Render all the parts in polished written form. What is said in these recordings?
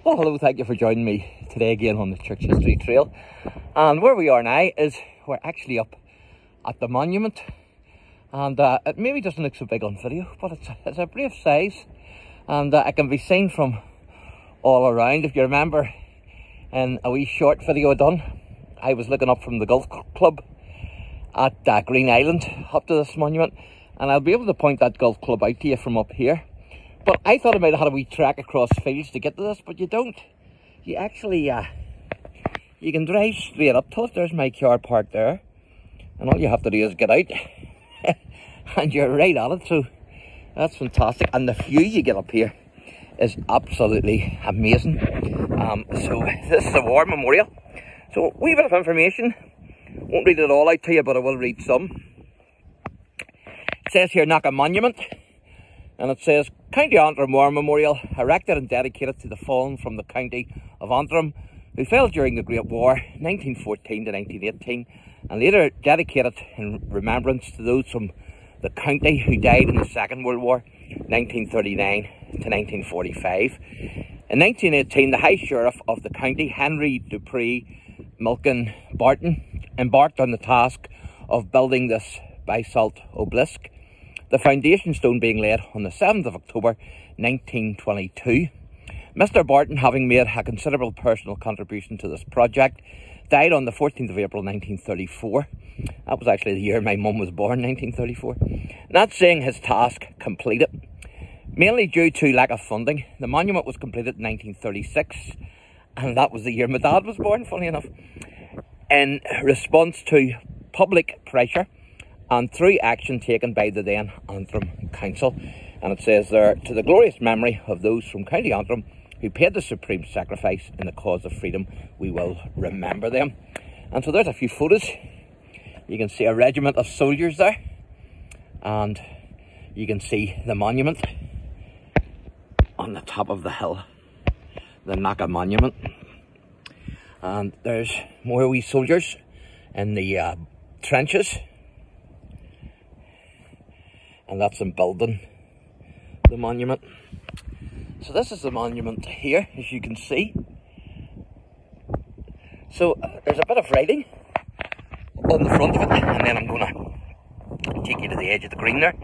Well, hello, thank you for joining me today again on the Church History Trail. And where we are now is we're actually up at the monument. And it maybe doesn't look so big on video, but it's a brave size. And it can be seen from all around. If you remember in a wee short video I done, I was looking up from the golf club at Green Island up to this monument. And I'll be able to point that golf club out to you from up here. But I thought I might have had a wee track across fields to get to this, but you don't. You actually, you can drive straight up to it. There's my car parked there. And all you have to do is get out. And you're right at it, so that's fantastic. And the view you get up here is absolutely amazing. So this is a war memorial. So a wee bit of information. Won't read it all out to you, but I will read some. It says here, KNOCKAGH Monument. And it says, County Antrim War Memorial, erected and dedicated to the fallen from the county of Antrim, who fell during the Great War, 1914 to 1918, and later dedicated in remembrance to those from the county who died in the Second World War, 1939 to 1945. In 1918, the High Sheriff of the county, Henry Dupree Milken Barton, embarked on the task of building this basalt obelisk, the foundation stone being laid on the 7th of October 1922. Mr. Barton, having made a considerable personal contribution to this project, died on the 14th of April 1934. That was actually the year my mum was born, 1934. Not seeing his task completed, mainly due to lack of funding. The monument was completed in 1936, and that was the year my dad was born, funny enough. In response to public pressure, and through action taken by the then Antrim Council. And it says there, to the glorious memory of those from County Antrim who paid the supreme sacrifice in the cause of freedom, we will remember them. And so there's a few photos. You can see a regiment of soldiers there. And you can see the monument on the top of the hill, the KNOCKAGH Monument. And there's more wee soldiers in the trenches. And that's in building the monument. So this is the monument here, as you can see. So there's a bit of writing on the front of it, and then I'm going to take you to the edge of the green there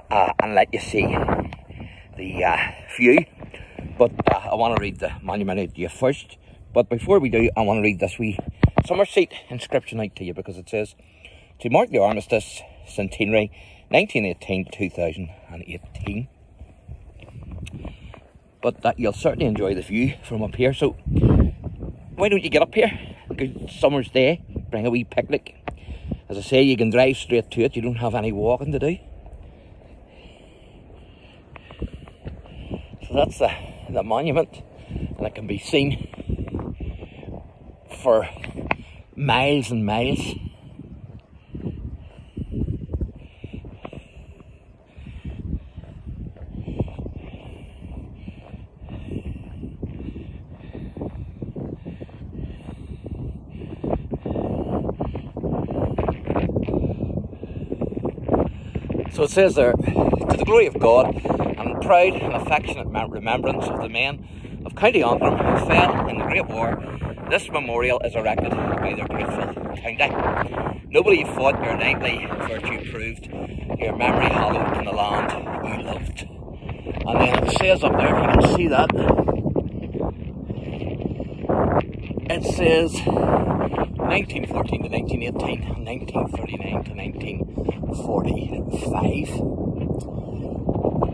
and let you see the view. But I want to read the monument out to you first. But before we do, I want to read this wee Somerset inscription out to you, because it says, to mark the armistice centenary 1918 to 2018. But that you'll certainly enjoy the view from up here. So why don't you get up here? A good summer's day, bring a wee picnic. As I say, you can drive straight to it. You don't have any walking to do. So that's the monument, and it can be seen for miles and miles. So it says there, to the glory of God and proud and affectionate remembrance of the men of County Antrim who fell in the Great War, this memorial is erected by their grateful county. Nobody you fought, your knightly virtue proved, your memory hallowed in the land you loved. And then it says up there, if you can see that, it says 1914 to 1918, 1939 to 1945.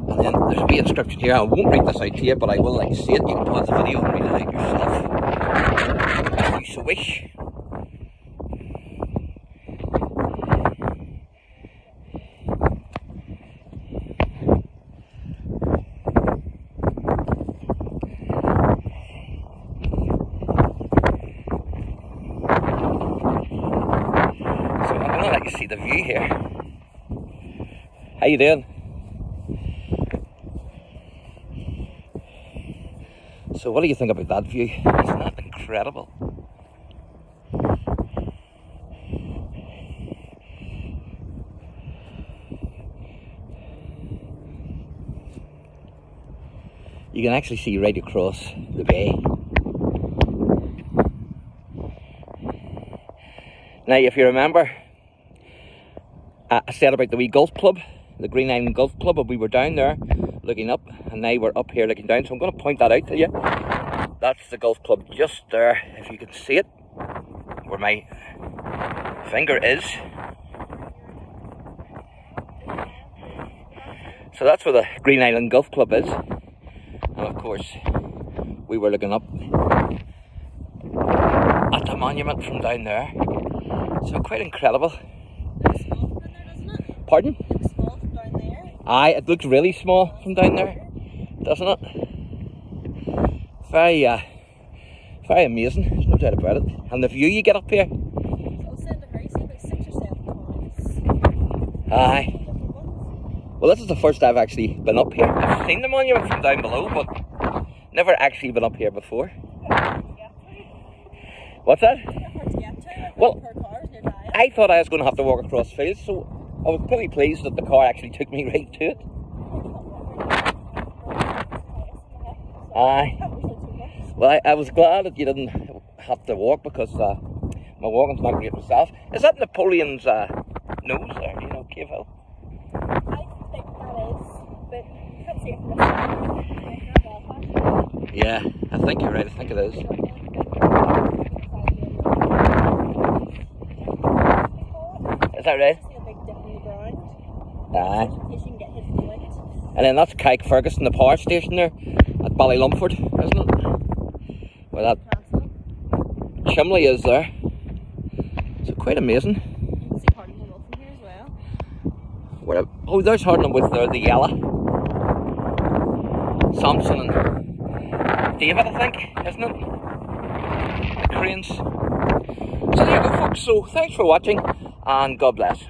And then there's a wee inscription here. I won't read this out to you, but I will let you see it. You can pause the video and read it out yourself, if you so wish. See the view here. How you doing? So what do you think about that view? Isn't that incredible? you can actually see right across the bay. Now, if you remember, I said about the wee golf club, the Green Island Golf Club, and we were down there looking up, and now we're up here looking down. So I'm going to point that out to you. That's the golf club just there, if you can see it, where my finger is. So that's where the Green Island Golf Club is. And of course, we were looking up at the monument from down there. So quite incredible. It's small from there, doesn't it? Pardon? It's small from down there. Aye, it looks really small from down there, doesn't it? Very amazing, there's no doubt about it. And the view you get up here. So I'll send a very, see about 6 or 7 cars. Aye. Well, this is the first I've actually been up here. I've seen the monument from down below, but never actually been up here before. What's that? Well, I thought I was going to have to walk across fields, so I was pretty pleased that the car actually took me right to it. Aye. Well, I was glad that you didn't have to walk, because my walking's not great myself. Is that Napoleon's nose there, you know, Cave Hill? I think that is, but you can't see it from this. Yeah, I think you're right, I think it is. Is that right? A big dip in the ground. Aye. In case you can get hit from the wind. And then that's Kike Ferguson, the power station there at Ballylumford, isn't it? Where that chimney is there. So quite amazing. You can see Harding Wolf from here as well. Oh, there's Harding with the yellow. Samson and David, I think, isn't it? The cranes. So there you go, folks. So thanks for watching, and God bless.